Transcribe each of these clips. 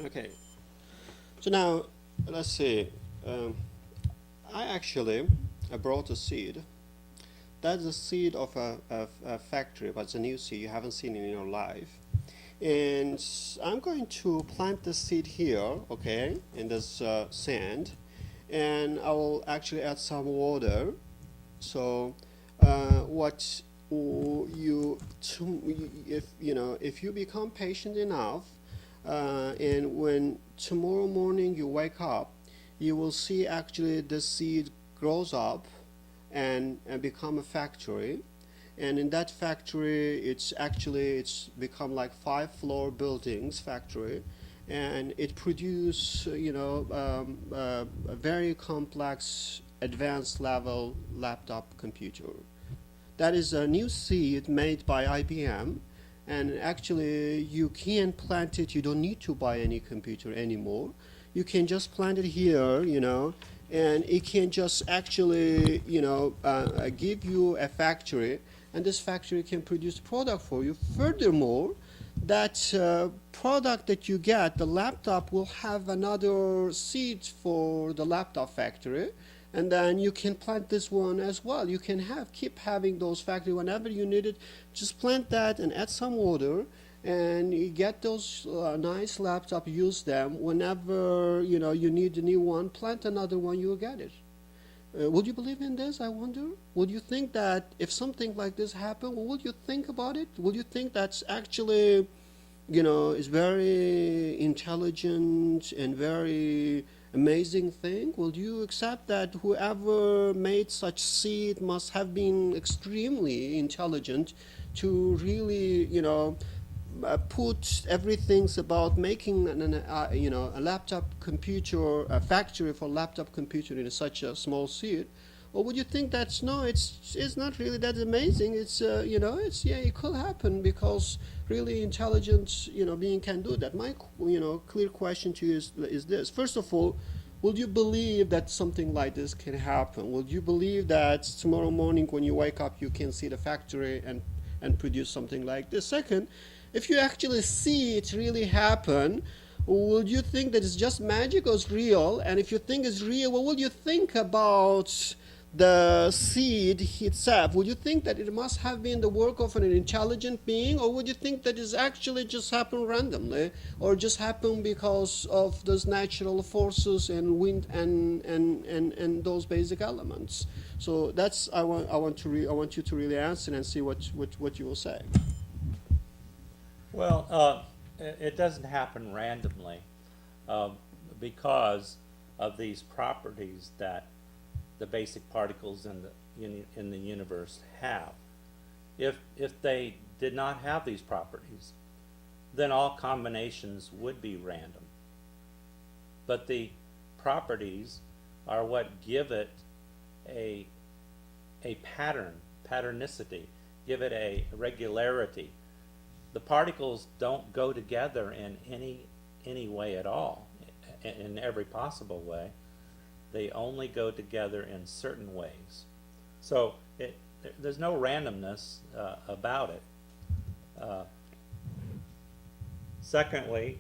Okay. So now, let's see. Um, I brought a seed. That's the seed of a factory, but it's a new seed. You haven't seen it in your life. And I'm going to plant the seed here, okay, in this sand. And I will actually add some water. So, what if you become patient enough, and when tomorrow morning you wake up, you will see actually the seed grows up and become a factory. And in that factory, it's become like 5-floor buildings factory, and it produce a very complex advanced level laptop computer. That is a new seed made by IBM, and actually you can plant it. You don't need to buy any computer anymore. You can just plant it here, and it can just actually, give you a factory, and this factory can produce product for you. Furthermore, that product that you get, the laptop will have another seed for the laptop factory, and then you can plant this one as well. You can keep having those factory whenever you need it. Just plant that and add some water, and you get those nice laptop. Use them whenever you need a new one. Plant another one, you'll get it. Would you believe in this, I wonder? Would you think that if something like this happened, what would you think about it? Would you think that's actually, is very intelligent and very amazing thing? Will you accept that whoever made such seed must have been extremely intelligent to really, put everything's about making a laptop computer, a factory for laptop computer in such a small seed? Or would you think that's no, it's not really that amazing? It could happen because really intelligent being can do that. My clear question to you is this: first of all, would you believe that something like this can happen? Would you believe that tomorrow morning when you wake up you can see the factory and produce something like this? Second, if you actually see it really happen, would you think that it's just magic or it's real? And if you think it's real, what would you think about the seed itself? Would you think that it must have been the work of an intelligent being, or would you think that it's actually just happened randomly, or just happened because of those natural forces and wind and those basic elements? So that's I want you to really answer and see what you will say. Well, it doesn't happen randomly because of these properties that the basic particles in the universe have. If they did not have these properties, then all combinations would be random. But the properties are what give it a patternicity, give it a regularity. The particles don't go together in any way at all, in every possible way. They only go together in certain ways. So there's no randomness about it. Secondly,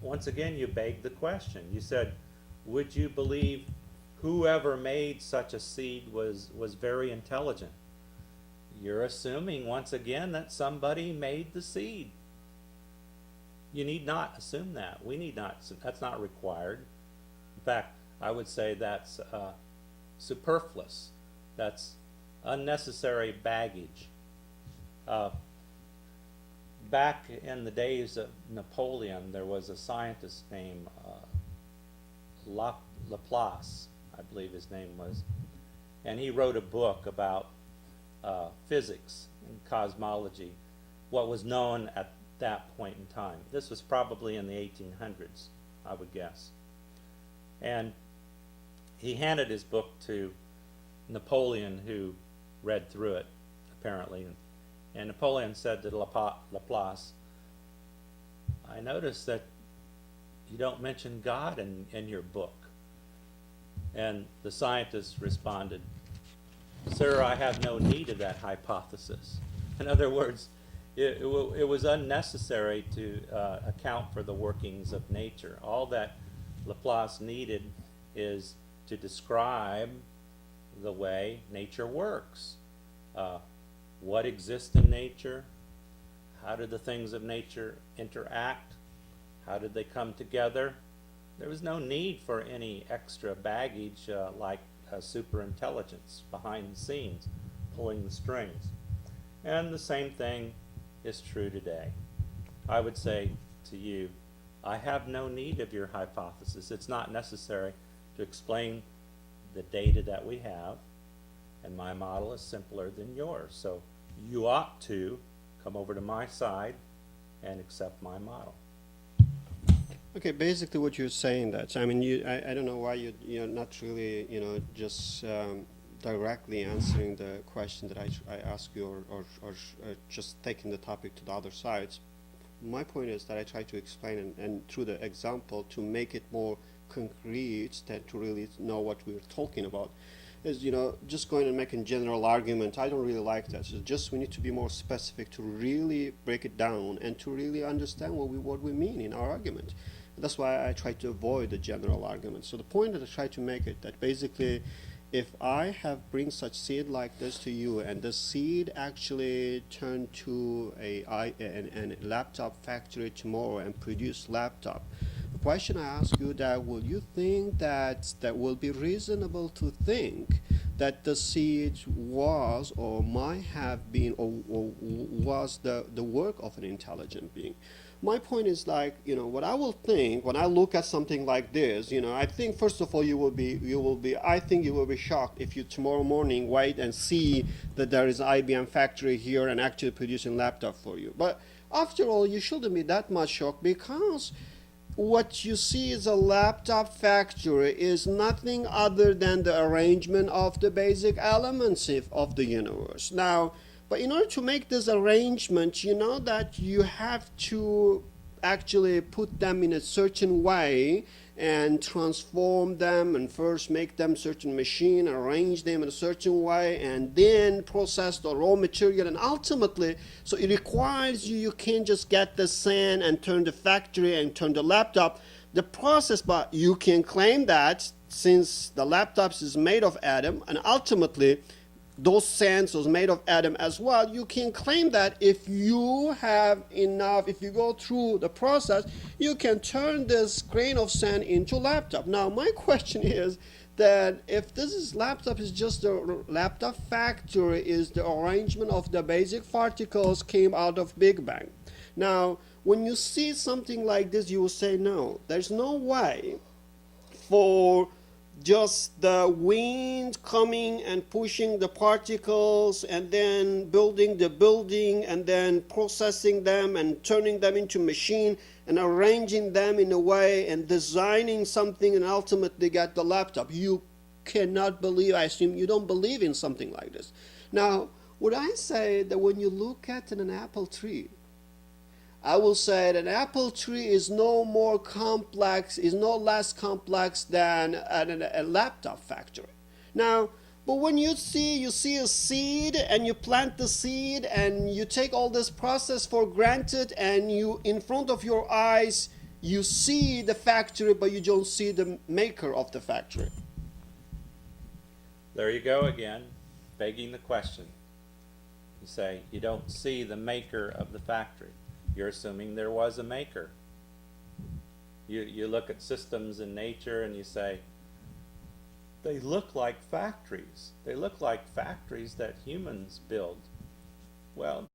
once again, you begged the question. You said, would you believe whoever made such a seed was very intelligent? You're assuming, once again, that somebody made the seed. You need not assume that. We need not. That's not required. In fact, I would say that's superfluous. That's unnecessary baggage. Back in the days of Napoleon, there was a scientist named Laplace, I believe his name was, and he wrote a book about physics and cosmology, what was known at that point in time. This was probably in the 1800s, I would guess. And he handed his book to Napoleon, who read through it, apparently. And Napoleon said to Laplace, I noticed that you don't mention God in your book. And the scientist responded, Sir, I have no need of that hypothesis. In other words, It was unnecessary to account for the workings of nature. All that Laplace needed is to describe the way nature works. What exists in nature? How do the things of nature interact? How did they come together? There was no need for any extra baggage like superintelligence behind the scenes, pulling the strings. And the same thing is true today. I would say to you, I have no need of your hypothesis. It's not necessary to explain the data that we have, and my model is simpler than yours. So you ought to come over to my side and accept my model. Okay, basically what you're saying that, I mean, I don't know why you're not really, just directly answering the question that I asked you, or just taking the topic to the other sides. My point is that I try to explain and through the example to make it more concrete, than to really know what we're talking about. Is, just going and making general argument, I don't really like that. So just we need to be more specific to really break it down and to really understand what we mean in our argument. That's why I try to avoid the general argument. So the point that I try to make it that basically, if I bring such seed like this to you, and the seed actually turn to a laptop factory tomorrow and produce laptop, the question I ask you that will you think that will be reasonable to think that the seed was or might have been or was the work of an intelligent being? My point is like, what I will think when I look at something like this, I think first of all I think you will be shocked if you tomorrow morning wait and see that there is IBM factory here and actually producing laptop for you. But after all, you shouldn't be that much shocked, because what you see is a laptop factory is nothing other than the arrangement of the basic elements of the universe. Now, but in order to make this arrangement, you know that you have to actually put them in a certain way and transform them, and first make them certain machine, arrange them in a certain way, and then process the raw material, and ultimately, so it requires you can't just get the sand and turn the factory and turn the laptop. The process, but you can claim that since the laptops is made of atom, and ultimately those sands was made of atom as well, you can claim that if you have enough, if you go through the process, you can turn this grain of sand into laptop. Now my question is that if laptop is just a laptop factory, is the arrangement of the basic particles came out of Big Bang. Now when you see something like this, you will say no, there's no way for just the wind coming and pushing the particles and then building the building and then processing them and turning them into machine and arranging them in a way and designing something and ultimately get the laptop. You cannot believe, I assume you don't believe in something like this. Now, would I say that when you look at an apple tree, I will say that an apple tree is no more complex, is no less complex than a laptop factory. Now, but when you see a seed and you plant the seed and you take all this process for granted, and you, in front of your eyes, you see the factory, but you don't see the maker of the factory. There you go again, begging the question. You say you don't see the maker of the factory. You're assuming there was a maker. You look at systems in nature and you say, they look like factories. They look like factories that humans build. Well,